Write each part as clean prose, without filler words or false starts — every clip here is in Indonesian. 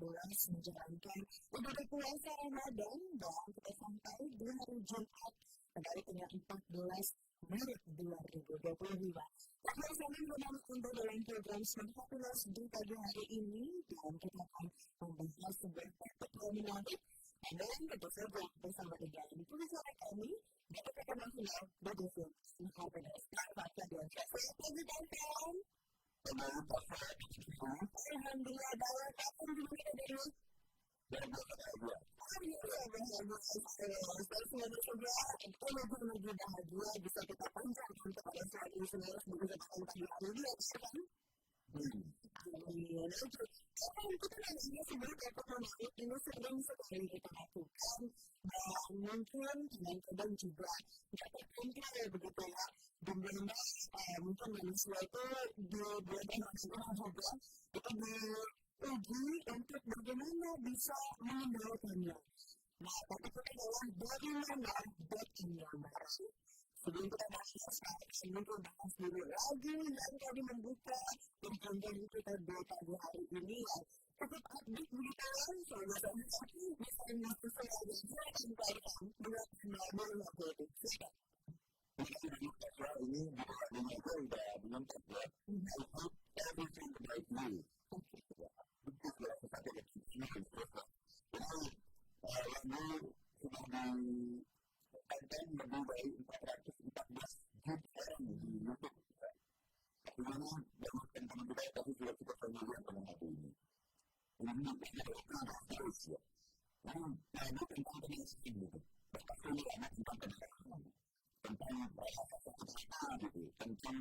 2014 menjalankan ibadah puasa Ramadan dan kita sampai di hari Jumat pada tanggal 14 Maret 2025. Akhirnya saya mengenal Anda dalam program Smart Happiness di pagi hari ini dan kita akan membahas sebuah topik yang menarik dan tentu saja bersama dengan pengacara kami Bapak Nasional Badan Smart Happiness. Selamat pagi Bapak. Alhamdulillah baik. Apa yang kita dengar? Bahagia bisa kita panjangkan kepada saat ini semua sebagai kesempatan pagi hari ini ya kan? Amin. Kita nanya sebenarnya apa menarik ini sering sekali kita lakukan dan mungkin kadang-kadang juga tidak terkontrol begitu ya. Dimana mungkin manusia itu di bulan Ramadan juga kita diuji untuk bagaimana bisa mengendalikannya. Nah, tapi kita adalah bagaimana baiknya marah. Sebelum kita bahas ini kita bahas dulu lagi yang tadi membuka perjanjian kita di pagi hari ini ya. Cukup update begitu ya, sama-sama bisa mengaku selagi dan baikkan buat benar-benar jadi. Siap. Ini bukannya itu udah belum terbuat. Everything about you. Betul ya, sesuatu yang ini terus. Jadi, lagu sudah ditonton lebih dari 414 juta orang di YouTube. Kemudian banyak teman-teman kita tapi sudah cukup familiar dengan lagu ini. Ini adalah terus ya. Ini tentang penyiasat gitu. Berkata ini tentang penyiasat. Tentang apa gitu. Tentang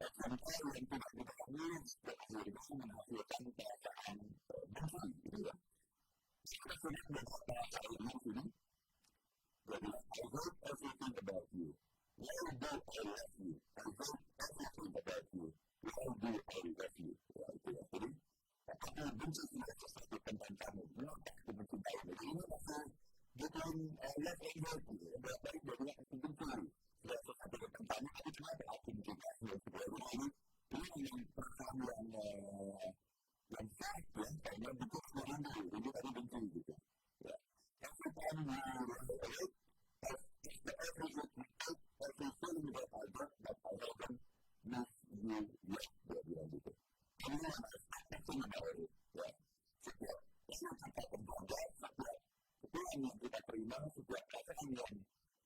contoh yang tidak diketahui akhirnya menghasilkan perasaan benci gitu ya. Kita sudah berkata ini jadi I heard everything about you. Why do I love you? I heard everything about you. Why do I love you? Ya itu ya. Jadi aku benci dengan sesuatu tentang kamu. Kenapa aku mencintai? Jadi ini masih bukan love and hate gitu ya. Baik dari aku benci. Ya sesuatu tentang kamu. Tapi kenapa aku mencintai? Ini yang perasaan yang fact ya. Karena bukan sebenarnya ini tadi benci gitu. Ya. Every time you relate, every feeling that I get, that I haven't made you yet, dia bilang gitu. Ini yang acting about it, ya. Setiap kita terjaga, setiap yang kita terima, setiap perasaan yang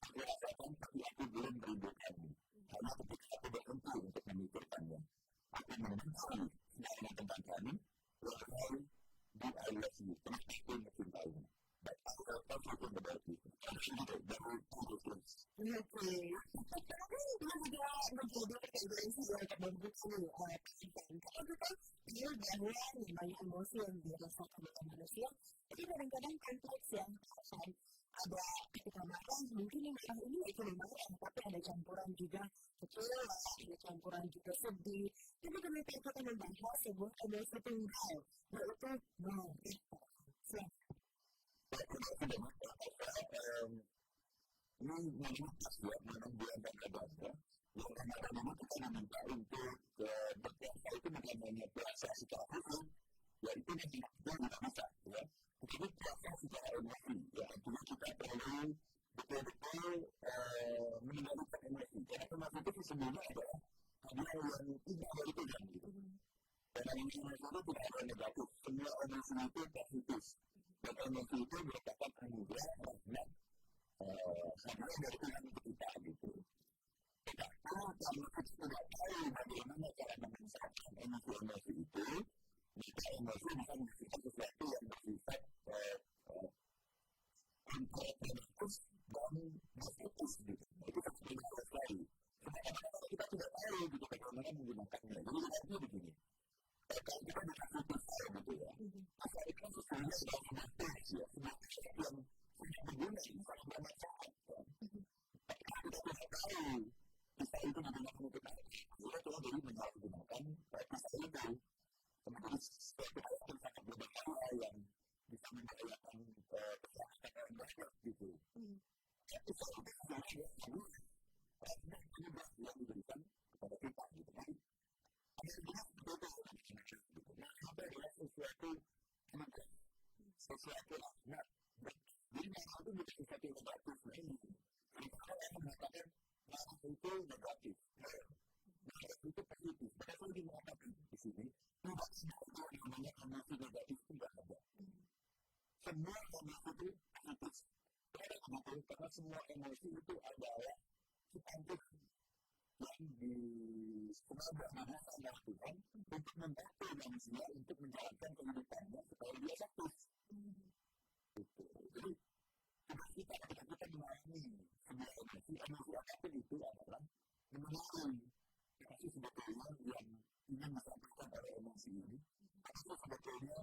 aku rasakan, tapi aku belum merindukannya. Karena ketika aku berhenti untuk memikirkannya, aku membenci semuanya tentang kami, lalu do I love you, kenapa aku mencintainya. But I have everything about you. Everything very beautiful. Okay. Dia juga menjadi tendensi yang terbentuk oleh kehidupan. Kalau kita tahu bahwa namanya emosi yang dirasakan oleh manusia, itu kadang-kadang kompleks ya. Ada ketika marah, mungkin yang marah ini itu marah, tapi ada campuran juga kecewa, ada campuran juga sedih. Tapi ketika kita membahas sebuah emosi tunggal, yaitu marah. Ini menulis ya, memang bulan Ramadan ya. Bulan Ramadan ini kita diminta untuk berpuasa itu bukan hanya puasa secara fisik, ya itu yang kita tidak bisa ya. Tetapi puasa secara emosi, ya artinya kita perlu betul-betul mengendalikan emosi. Karena emosi itu sesungguhnya adalah hadiah yang tidak ada dipegang gitu. Dan emosi itu tidak ada negatif, semua emosi itu positif. Dan emosi itu merupakan anugerah rahmat hadiah dari Tuhan untuk kita gitu. Tetapi kalau kita tidak tahu bagaimana cara memanfaatkan emosi itu, maka emosi bisa menghasilkan sesuatu yang bersifat kontraproduktif dan destruktif gitu. Itu kan berbeda sekali. Kadang-kadang kalau kita tidak tahu gitu bagaimana menggunakannya, jadi artinya begini. Kalau kita dikasih pisau gitu ya, pisau itu kan sesuatu yang negatif ya, sesuatu yang tidak berguna, ini sangat bermanfaat kan. Tapi kita tidak tahu pisau itu digunakan untuk apa, kita cuma jadi menyalahgunakan pisau itu. Kemudian suatu hal yang sangat berbahaya yang bisa membahayakan kesehatan orang banyak gitu. Pisau itu sebenarnya rahmat anugerah yang diberikan kepada kita gitu kan. Ada yang bilang betul gitu. Nah, apa adalah sesuatu anugerah sesuatu lah. Nah, jadi marah itu bukan sesuatu yang negatif. Jadi kalau orang mengatakan marah itu negatif, marah itu positif. Maka saya ingin mengatakan di sini, tidak semua yang namanya emosi negatif itu tidak ada. Semua emosi itu positif. Karena semua emosi itu adalah substantif yang disebarkan oleh Tuhan untuk membantu manusia untuk menjalankan kehidupannya supaya dia sukses. Jadi kita ketika mengalami sebuah emosi apapun itu adalah mengenali apa sih sebetulnya yang ingin disampaikan oleh emosi ini, apa sih sebetulnya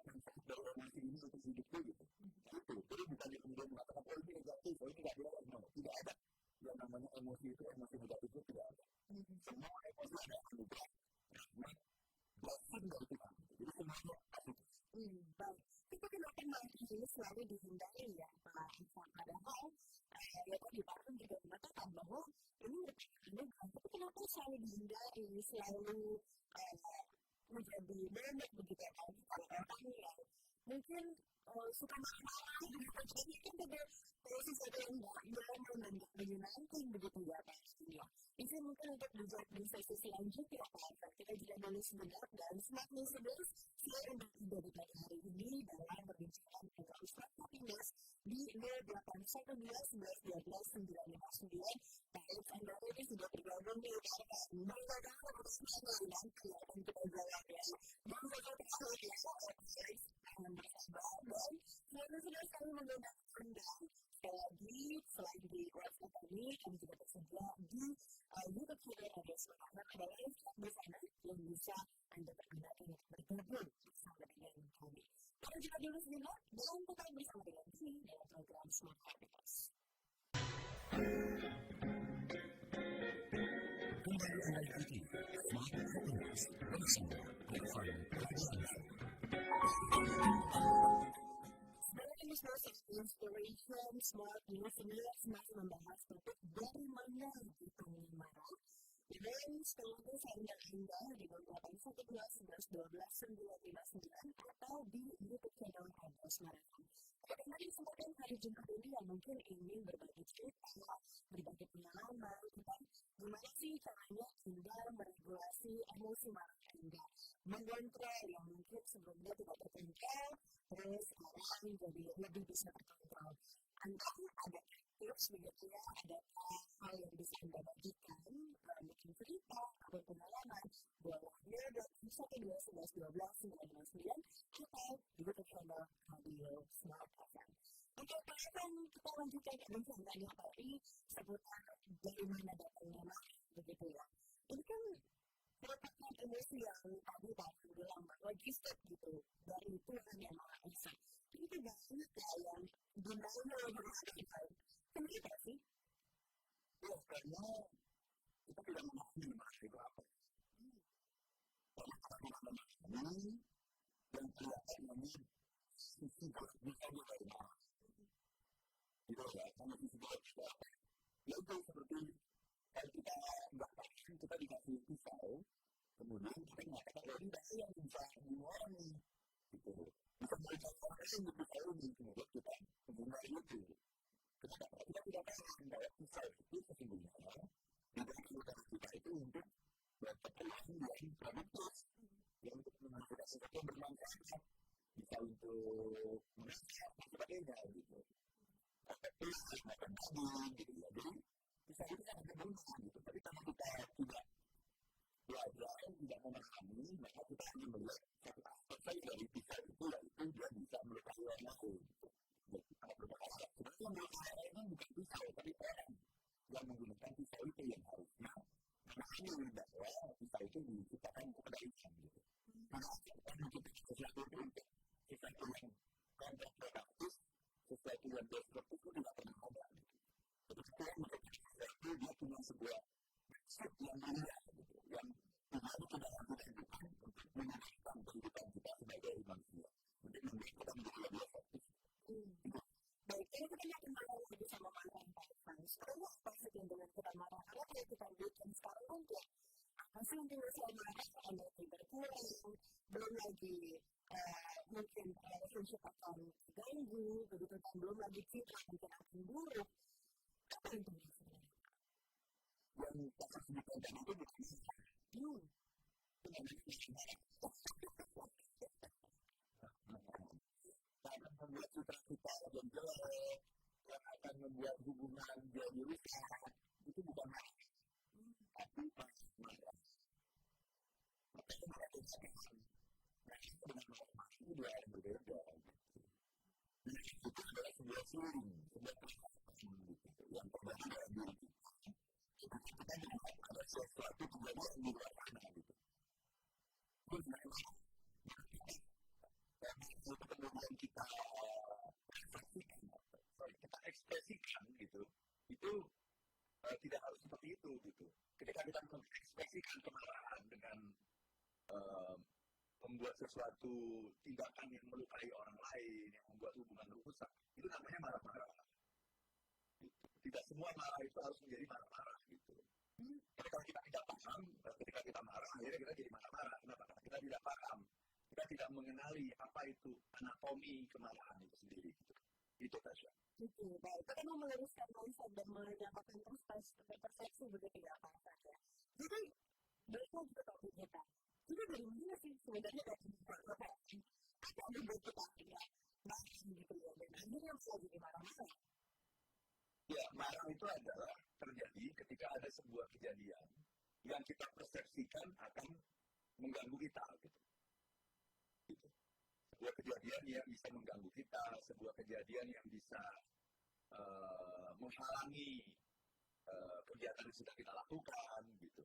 manfaat dari emosi ini untuk hidupnya gitu. Jadi bukan kemudian mengatakan oh ini negatif, oh ini nggak boleh, tidak ada. Yang namanya emosi itu emosi negatif itu tidak ada. Semua emosi ada anugerah, rahmat, blessing dari Tuhan. Jadi semuanya positif. Baik, kita kenapa marah ini selalu dihindari ya Pak Isan. Padahal ya tadi Pak Rum juga mengatakan bahwa ini merupakan anugerah, tapi kenapa selalu dihindari, selalu menjadi menek begitu ya Pak. Kalau orang yang mungkin suka marah-marah gitu, jadi kan ada sesuatu yang nyaman dan gak menyenangkan begitu ya Pak. Itu mungkin untuk dijawab di sesi selanjutnya Pak. Kita juga boleh sebentar dan Smart News 11 saya undang Anda di pagi hari ini dalam perbincangan dengan Ustaz Happiness di 0812-11-12-959. Baik, Anda ini sudah bergabung di UKM. Bagaimana menurut Anda nanti akan kita jawab ya. Dan saya tersebut ya, dengan bersabar dan sudah kami mengundang Anda lagi selain di website kami juga tersedia di YouTube channel Radio Semangat. Ada live chat di sana yang bisa Anda pergunakan untuk bergabung bersama dengan kami. Kita juga dulu sebentar dan tetap bersama dengan kami dalam program Smart Happiness. Kembali Anda ikuti Smart Happiness bersama Irfan Pradana. Inspiration, Smart Listeners masih membahas topik dari mana kita marah. Dan setelah itu saya undang Anda di 0811-11-12-959 atau di YouTube channel Radio Semarang. Pada kesempatan hari Jumat ini yang mungkin ingin berbagi cerita, berbagi pengalaman tentang gimana sih caranya Anda meregulasi emosi marah Anda, mengontrol yang mungkin sebelumnya tidak terkontrol, terus sekarang jadi lebih bisa terkontrol. Anda ada tips begitu ya, ada hal yang bisa Anda bagikan, bikin cerita atau pengalaman, bolehnya dan bisa ke 12-11-12-959 atau di YouTube channel Radio Smart FM. Oke, Pak Evan, kita lanjutkan ke bincangnya tadi seputar dari mana datangnya marah, begitu ya. Ini kan merupakan emosi yang tadi Pak bilang bahwa gifted gitu dari Tuhan yang Maha Esa. Ini juga banyak yang dimana berada di dalam. Kenapa sih? Ya, karena kita tidak memahami marah itu apa. Kalau kita tidak memahami dan kelihatan ini sisi berarti dari marah. Itu ya, karena sisi berarti apa? Ya itu seperti kalau kita nggak paham, kita dikasih pisau, kemudian kita mengatakan bahwa ini saya yang bisa dimuat nih. Gitu. Bisa memberikan orang lain yang pisau ini, kemudian kita menggunakan itu. Kita tidak paham bahwa pisau itu sesungguhnya diberikan kita itu untuk keperluan yang produktif, yang untuk menghasilkan sesuatu yang bermanfaat, bisa untuk menasihat dan sebagainya gitu. Tapi makan daging gitu ya. Jadi pisau itu sangat berguna gitu. Tapi kalau kita tidak belajar, tidak memahami, maka kita hanya melihat satu aspek saja dari pisau itu, yaitu dia bisa melukai orang lain. Jadi kalau berbahaya, sebenarnya yang melukai orang lain bukan pisau, tapi orang yang menggunakan pisau itu yang harusnya memahami bahwa pisau itu diciptakan untuk kebaikan gitu. Karena kita menciptakan sesuatu itu untuk sesuatu yang kontraproduktif, sesuatu yang destruktif itu tidak pernah ada. Jadi kita menciptakan sesuatu dia punya sebuah maksud yang mulia gitu, yang tujuannya tidak bukan untuk menyenangkan kehidupan kita sebagai manusia, untuk membuat kita menjadi lebih efektif. Baik, ini kita akan marah lagi sama marah yang Pak Irfan. Sekarang apa sih yang dengan kita marah? Karena kalau kita bikin sekarang kan ya, apa sih yang dengan saya marah? Ada yang berkurang, belum lagi mungkin relationship akan terganggu, begitu kan belum lagi citra mungkin akan buruk. Apa yang terjadi sebenarnya? Yang kakak sebutkan tadi itu bukan itu namanya kesabaran. Akan membuat citra kita yang jelek, yang akan membuat hubungan jadi rusak, itu bukan marah, tapi marah. Maka itu marah kesabaran. Nah, itu dengan marah itu dua yang berbeda. Itu adalah sebuah feeling, sebuah perasaan yang terjadi dalam diri kita. Kita melihat ada sesuatu kejadian di luar sana gitu. Itu memang itu kemudian kita ekspresikan gitu, itu tidak harus seperti itu gitu. Ketika kita mengekspresikan kemarahan dengan membuat sesuatu tindakan yang melukai orang lain, yang membuat hubungan rusak, itu namanya marah-marah. Gitu. Tidak semua marah itu harus menjadi marah-marah gitu. Ketika kita tidak paham, ketika kita marah, akhirnya kita jadi marah-marah. Kenapa? Karena kita tidak paham. Kita tidak mengenali apa itu anatomi kemarahan itu sendiri. Gitu. Itu Tasya. Baik, itu kan meluruskan mindset dan mendapatkan persepsi begitu ya Pak ya. Jadi, mereka juga tahu kita. Jadi dari mana sih sebenarnya dari apa yang membuat kita tidak marah gitu ya, dan akhirnya bisa jadi marah-marah. Ya, marah itu adalah terjadi ketika ada sebuah kejadian yang kita persepsikan akan mengganggu kita gitu. Sebuah kejadian yang bisa mengganggu kita, sebuah kejadian yang bisa menghalangi kegiatan yang sudah kita lakukan gitu.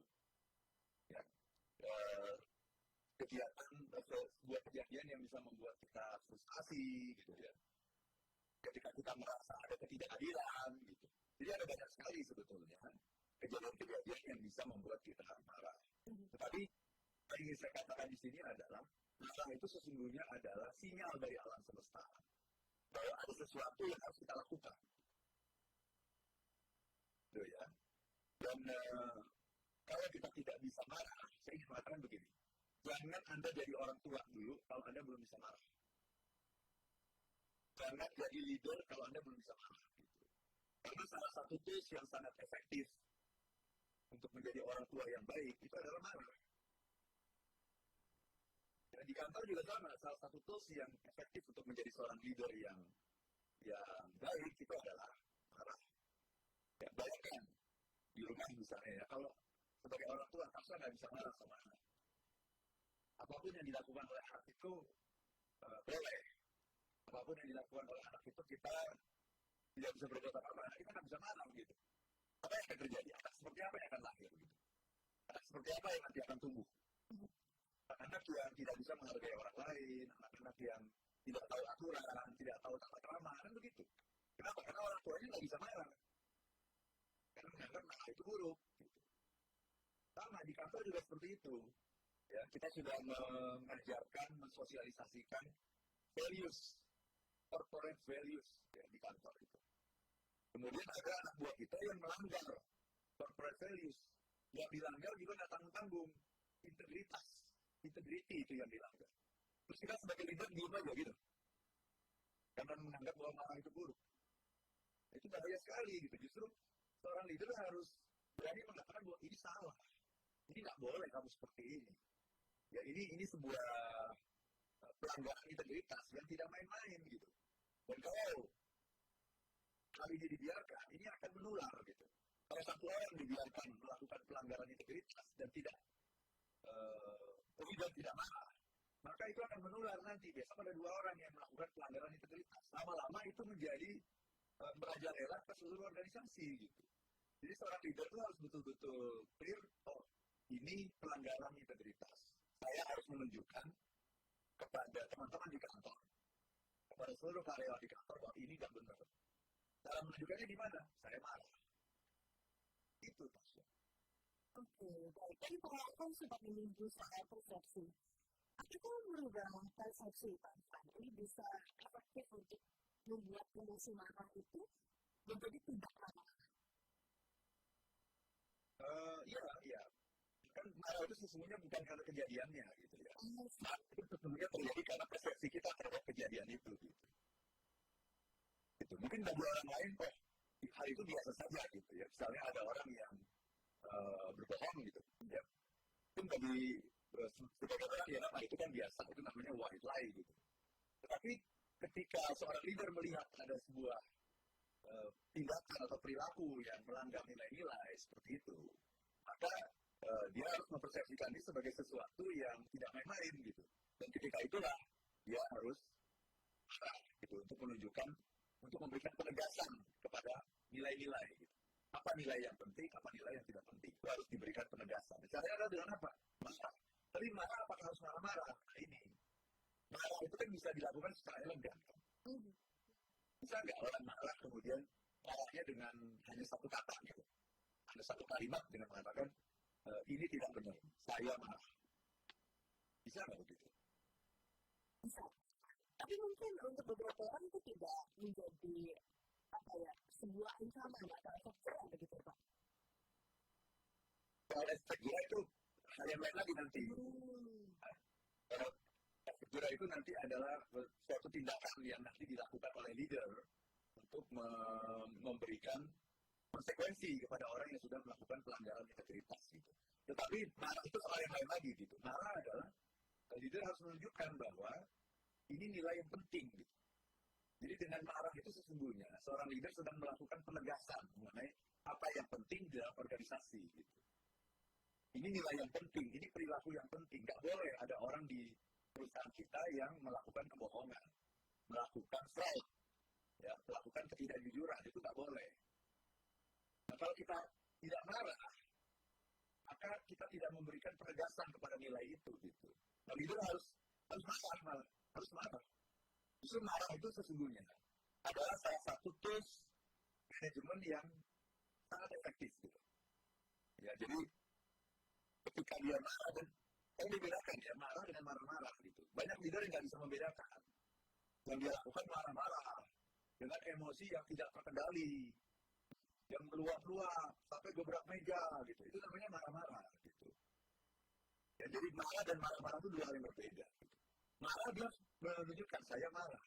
Ya. Sebuah kejadian yang bisa membuat kita frustasi gitu ya. Ketika kita merasa ada ketidakadilan gitu. Jadi ada banyak sekali sebetulnya kejadian-kejadian yang bisa membuat kita marah. Tetapi yang ingin saya katakan di sini adalah marah itu sesungguhnya adalah sinyal dari alam semesta bahwa ada sesuatu yang harus kita lakukan. Gitu ya. Dan kalau kita tidak bisa marah, saya ingin mengatakan begini. Jangan Anda jadi orang tua dulu kalau Anda belum bisa marah. Jangan jadi leader kalau Anda belum bisa marah. Gitu. Karena salah satu tools yang sangat efektif untuk menjadi orang tua yang baik itu adalah marah. Dan di kantor juga sama, salah satu tools yang efektif untuk menjadi seorang leader yang baik itu adalah marah. Ya, bayangkan di rumah misalnya ya, kalau sebagai orang tua kita nggak bisa marah sama anak. Apapun yang dilakukan oleh anak itu boleh. Apapun yang dilakukan oleh anak itu kita tidak bisa berbuat apa-apa, kita nggak bisa marah gitu. Apa yang akan terjadi? Anak seperti apa yang akan lahir gitu? Anak seperti apa yang nanti akan tumbuh? Anak yang tidak bisa menghargai orang lain, anak-anak yang tidak tahu aturan, tidak tahu tata krama, kan begitu. Kenapa? Karena orang tuanya nggak bisa marah. Karena menganggap marah itu buruk. Gitu. Sama di kantor juga seperti itu. Ya, kita sudah mengajarkan, mensosialisasikan values, corporate values ya, di kantor itu. Kemudian ada anak buah kita yang melanggar corporate values. Yang dilanggar juga nggak tanggung-tanggung. Integrity itu yang dilanggar. Terus kita sebagai leader diam aja gitu. Karena menganggap bahwa marah itu buruk. Itu bahaya sekali gitu. Justru seorang leader harus berani mengatakan bahwa ini salah. Ini nggak boleh kamu seperti ini. Ya ini sebuah pelanggaran integritas yang tidak main-main gitu. Dan kalau hal ini dibiarkan, ini akan menular gitu. Kalau satu orang dibiarkan melakukan pelanggaran integritas dan tidak tidak marah, maka itu akan menular nanti. Besok ada 2 orang yang melakukan pelanggaran integritas. Lama-lama itu menjadi merajalela ke seluruh organisasi gitu. Jadi seorang leader itu harus betul-betul clear, oh ini pelanggaran integritas. Saya harus menunjukkan kepada teman-teman di kantor, kepada seluruh karyawan di kantor bahwa ini tidak benar. Cara menunjukkannya di mana? Saya marah. Itu Tasya. Oke, baik. Jadi pengakuan sudah menyinggung soal persepsi. Apakah merubah persepsi Pak Irfan ini bisa efektif untuk membuat emosi marah itu menjadi tidak marah? Iya. Kan marah itu sesungguhnya bukan karena kejadiannya gitu ya. Marah itu sesungguhnya terjadi karena persepsi kita terhadap kejadian itu gitu. Gitu. Mungkin bagi orang lain hal itu biasa saja gitu ya. Misalnya ada orang yang berbohong gitu ya. Itu bagi sebagai orang ya itu kan biasa, itu namanya white lie gitu. Tetapi ketika seorang leader melihat ada sebuah tindakan atau perilaku yang melanggar nilai-nilai seperti itu, maka dia harus mempersepsikan ini sebagai sesuatu yang tidak main-main gitu. Dan ketika itulah dia harus gitu untuk menunjukkan, untuk memberikan penegasan kepada nilai-nilai gitu. Apa nilai yang penting, apa nilai yang tidak penting, itu harus diberikan penegasan. Caranya adalah dengan apa? Marah. Tapi marah apakah harus marah-marah? Nah ini. Marah itu kan bisa dilakukan secara elegan kan? Bisa nggak orang marah kemudian marahnya dengan hanya satu kata gitu? Ada satu kalimat dengan mengatakan, ini tidak benar, saya marah. Bisa nggak begitu? Bisa. Tapi mungkin untuk beberapa orang itu tidak menjadi sebuah ancaman atau efek jerah begitu Pak. Kalau efek jerah itu hal yang lain lagi nanti. Kalau efek jerah itu nanti adalah suatu tindakan yang nanti dilakukan oleh leader untuk memberikan konsekuensi kepada orang yang sudah melakukan pelanggaran integritas gitu. Tetapi marah itu hal yang lain lagi gitu. Marah adalah leader harus menunjukkan bahwa ini nilai yang penting gitu. Jadi dengan marah itu sesungguhnya seorang leader sedang melakukan penegasan mengenai apa yang penting dalam organisasi gitu. Ini nilai yang penting, ini perilaku yang penting. Nggak boleh ada orang di perusahaan kita yang melakukan kebohongan, melakukan fraud, ya, melakukan ketidakjujuran, itu nggak boleh. Nah, kalau kita tidak marah, maka kita tidak memberikan penegasan kepada nilai itu gitu. Nah, leader harus marah, harus marah. Justru marah itu sesungguhnya adalah salah satu tools manajemen yang sangat efektif gitu. Ya, jadi ketika dia marah dan dibedakan ya marah dengan marah-marah gitu. Banyak leader yang nggak bisa membedakan. Yang dia lakukan marah-marah dengan emosi yang tidak terkendali, yang meluap-luap sampai gebrak meja gitu. Itu namanya marah-marah gitu. Ya, jadi marah dan marah-marah itu dua hal yang berbeda. Gitu. Marah dia menunjukkan saya marah.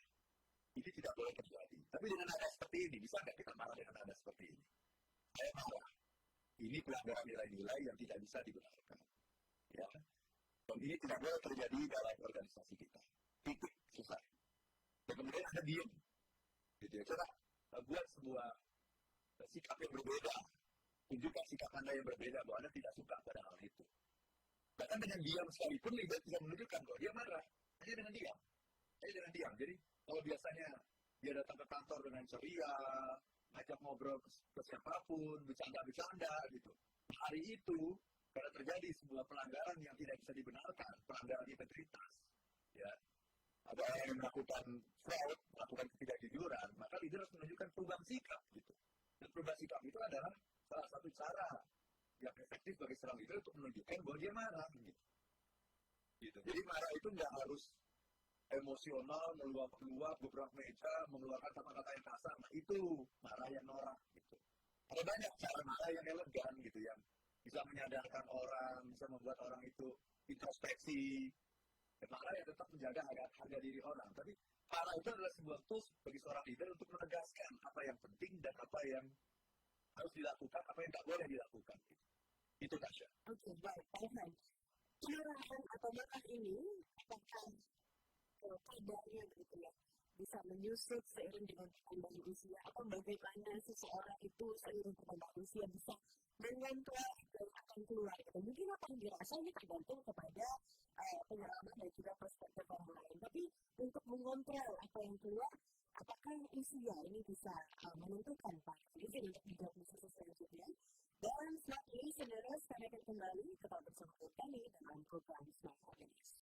Ini tidak boleh terjadi. Tapi dengan nada seperti ini, bisa nggak kita marah dengan nada seperti ini? Saya marah. Ini pelanggaran nilai-nilai yang tidak bisa dibenarkan. Ya. Dan ini tidak boleh terjadi dalam organisasi kita. Titik, selesai. Dan kemudian ada diem. Gitu ya. Coba buat sebuah sikap yang berbeda. Tunjukkan sikap Anda yang berbeda bahwa Anda tidak suka pada hal itu. Bahkan dengan diam sekalipun leader bisa menunjukkan bahwa dia marah. Hanya dengan diam. Jadi kalau biasanya dia datang ke kantor dengan ceria, ngajak ngobrol ke siapapun, bercanda-bercanda gitu. Hari itu, karena terjadi sebuah pelanggaran yang tidak bisa dibenarkan, pelanggaran integritas, ya, ada orang yang melakukan fraud, melakukan ketidakjujuran, maka leader harus menunjukkan perubahan sikap gitu. Dan perubahan sikap itu adalah salah satu cara yang efektif bagi seorang leader untuk menunjukkan bahwa dia marah gitu. Jadi marah itu nggak harus emosional, meluap-luap, gebrak meja, mengeluarkan kata-kata yang kasar. Nah, itu marah yang norak gitu. Ada banyak cara marah yang elegan gitu, yang bisa menyadarkan orang, bisa membuat orang itu introspeksi. Marah yang tetap menjaga harga diri orang. Tapi marah itu adalah sebuah tools bagi seorang leader untuk menegaskan apa yang penting dan apa yang harus dilakukan, apa yang tidak boleh dilakukan. Itu Tasya. Oke, baik. Kemarahan atau marah ini apakah kadarnya begitu ya bisa menyusut seiring dengan perkembangan usia atau bagaimana seseorang itu seiring perkembangan usia bisa mengontrol dan akan keluar gitu. Mungkin apa yang dirasa ini tergantung kepada pengalaman dan juga perspektif orang lain. Tapi untuk mengontrol apa yang keluar, apakah usia ini bisa menentukan Pak? Mungkin untuk 31